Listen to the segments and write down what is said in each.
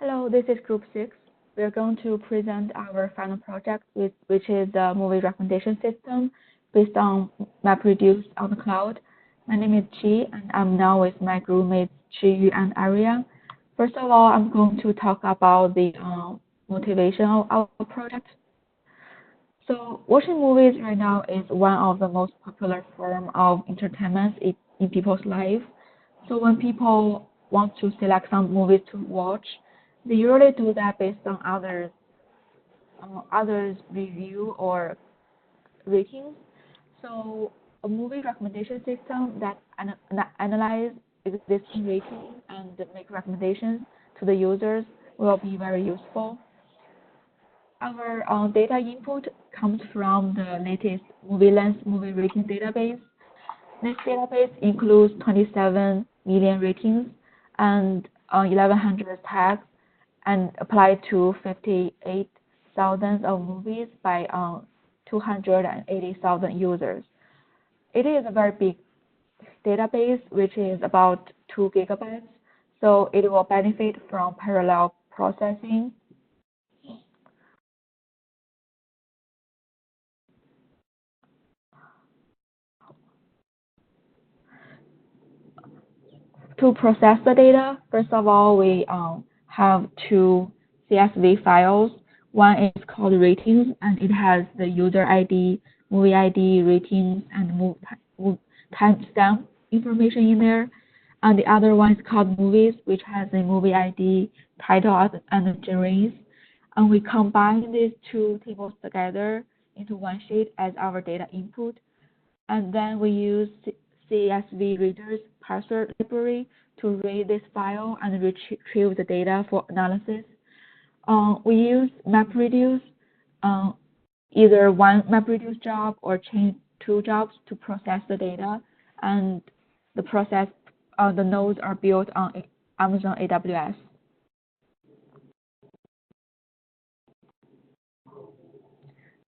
Hello, this is Group 6. We're going to present our final project, which is the movie recommendation system based on MapReduce on the cloud. My name is Chi, and I'm now with my groupmates Chi and Aria. First of all, I'm going to talk about the motivation of our project. So, watching movies right now is one of the most popular form of entertainment in people's life. So when people want to select some movies to watch, they usually do that based on others' review or ratings. So a movie recommendation system that analyze existing ratings and make recommendations to the users will be very useful. Our data input comes from the latest MovieLens movie rating database. This database includes 27 million ratings and 1,100 tags and applied to 58,000 of movies by 280,000 users. It is a very big database, which is about 2 gigabytes, so it will benefit from parallel processing. To process the data, first of all, we have two CSV files. One is called ratings, and it has the user ID, movie ID, ratings, and timestamp information in there. And the other one is called movies, which has the movie ID, title, and genres. And we combine these two tables together into one sheet as our data input. And then we use CSV Reader's parser library to read this file and retrieve the data for analysis. We use MapReduce, either one MapReduce job or chain two jobs to process the data, and the nodes are built on Amazon AWS.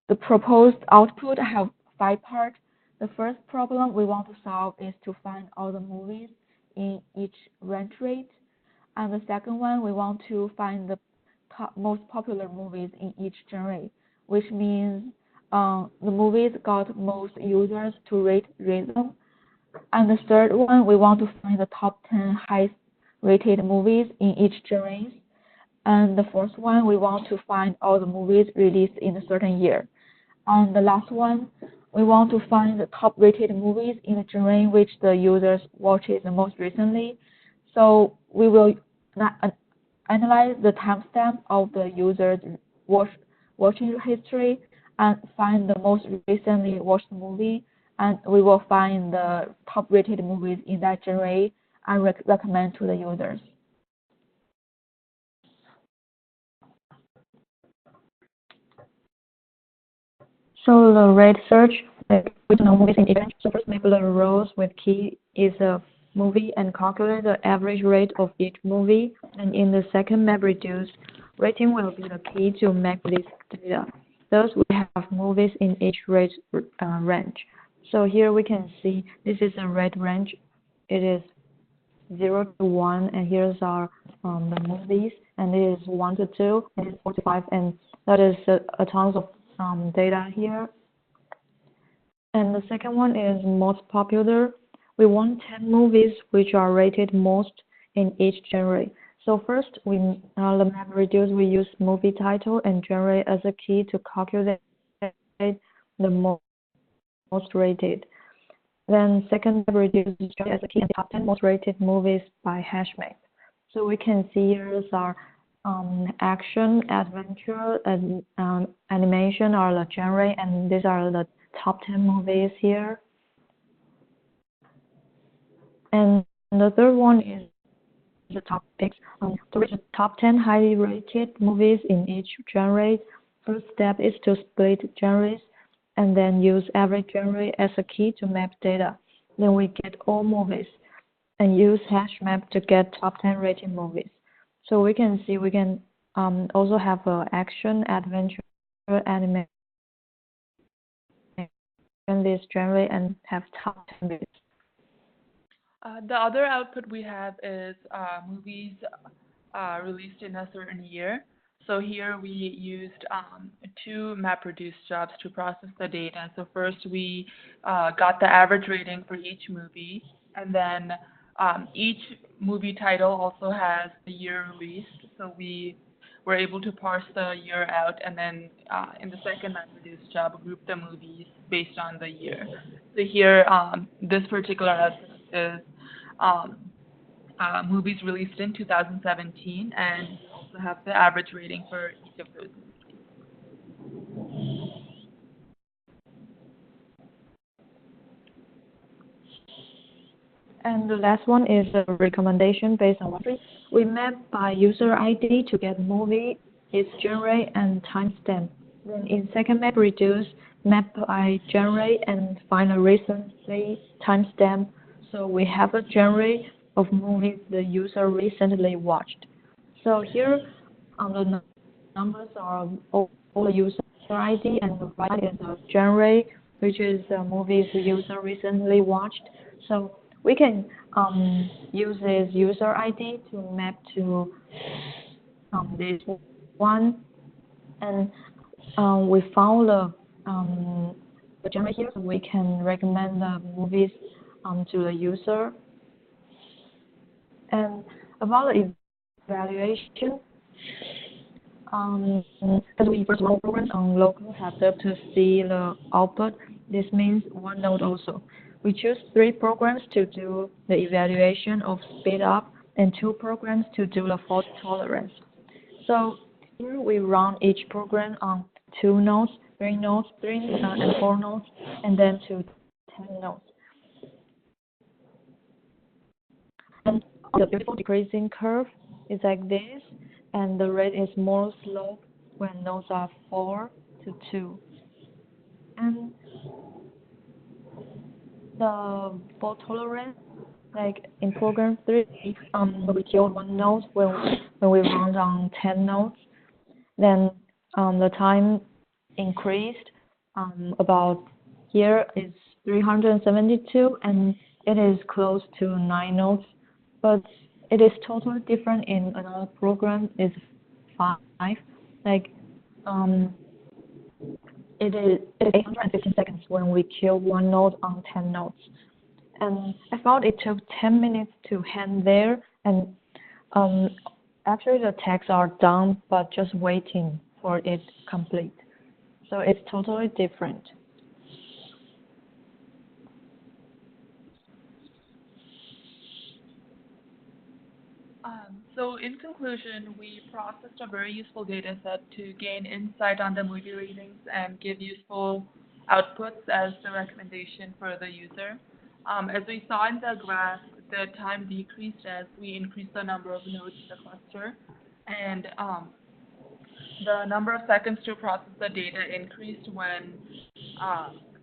The proposed output have 5 parts. The first problem we want to solve is to find all the movies in each range rate. And the second one, we want to find the most popular movies in each genre, which means the movies got most users to rate them. And the third one, we want to find the top 10 highest rated movies in each genre. And the fourth one, we want to find all the movies released in a certain year. And the last one, we want to find the top rated movies in the genre which the users watched the most recently. So we will analyze the timestamp of the user's watching history and find the most recently watched movie, and we will find the top rated movies in that genre and recommend to the users. So the rate search, we know movies in event. So first make the rows with key is a movie and calculate the average rate of each movie. And in the second MapReduce, rating will be the key to make this data. Thus, we have movies in each rate range. So here we can see this is a rate range. It is 0 to 1, and here's our the movies, and it is 1 to 2, and it's 4 to 5, and that is a tons of data here. And the second one is most popular. We want 10 movies which are rated most in each genre. So first, the MapReduce, we use movie title and genre as a key to calculate the most rated. Then second, MapReduce as a key and top 10 most rated movies by HashMap. So we can see here's our action, adventure, and animation are the genre, and these are the top 10 movies here. And the third one is the top picks. To reach the top 10 highly rated movies in each genre, first step is to split genres and then use every genre as a key to map data. Then we get all movies and use HashMap to get top 10 rated movies. So we can see we can also have action, adventure, animation in this genre and have top 10 movies. The other output we have is movies released in a certain year. So here we used two MapReduce jobs to process the data. So first we got the average rating for each movie, and then each movie title also has the year released. So we were able to parse the year out, and then in the second MapReduce job, group the movies based on the year. So here, this particular output is um, movies released in 2017, and we also have the average rating for each of those movies. And the last one is a recommendation based on what we map by user ID to get movie, its genre, and timestamp. Then in second map, reduce map by genre and find a recently timestamp. So we have a genre of movies the user recently watched. So here the numbers are all the user ID, and the right is a genre, which is movies the user recently watched. So we can use this user ID to map to this one, and we found the genre here, so we can recommend the movies to the user. And about the evaluation, as we first run programs on local header to see the output, this means one node also. We choose 3 programs to do the evaluation of speed up and 2 programs to do the fault tolerance. So here we run each program on 2 nodes, 3 nodes, and 4 nodes, and then to 10 nodes. And the beautiful decreasing curve is like this, and the rate is more slow when nodes are 4 to 2. And the fault tolerance, like in program 3, we killed 1 node when we run on 10 nodes. Then the time increased about here is 372, and it is close to 9 nodes, but it is totally different in another program is 5. Like it is 815 seconds when we kill 1 node on 10 nodes. And I found it took 10 minutes to hand there, and actually the tags are done, but just waiting for it complete. So it's totally different. So in conclusion, we processed a very useful data set to gain insight on the movie ratings and give useful outputs as the recommendation for the user. As we saw in the graph, the time decreased as we increased the number of nodes in the cluster, and the number of seconds to process the data increased when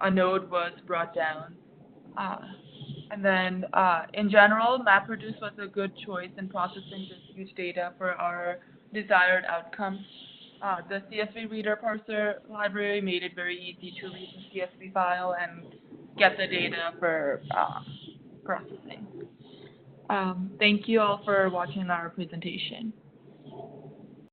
a node was brought down. Uh, and then, in general, MapReduce was a good choice in processing this huge data for our desired outcomes. The CSV Reader Parser library made it very easy to read the CSV file and get the data for processing. Thank you all for watching our presentation.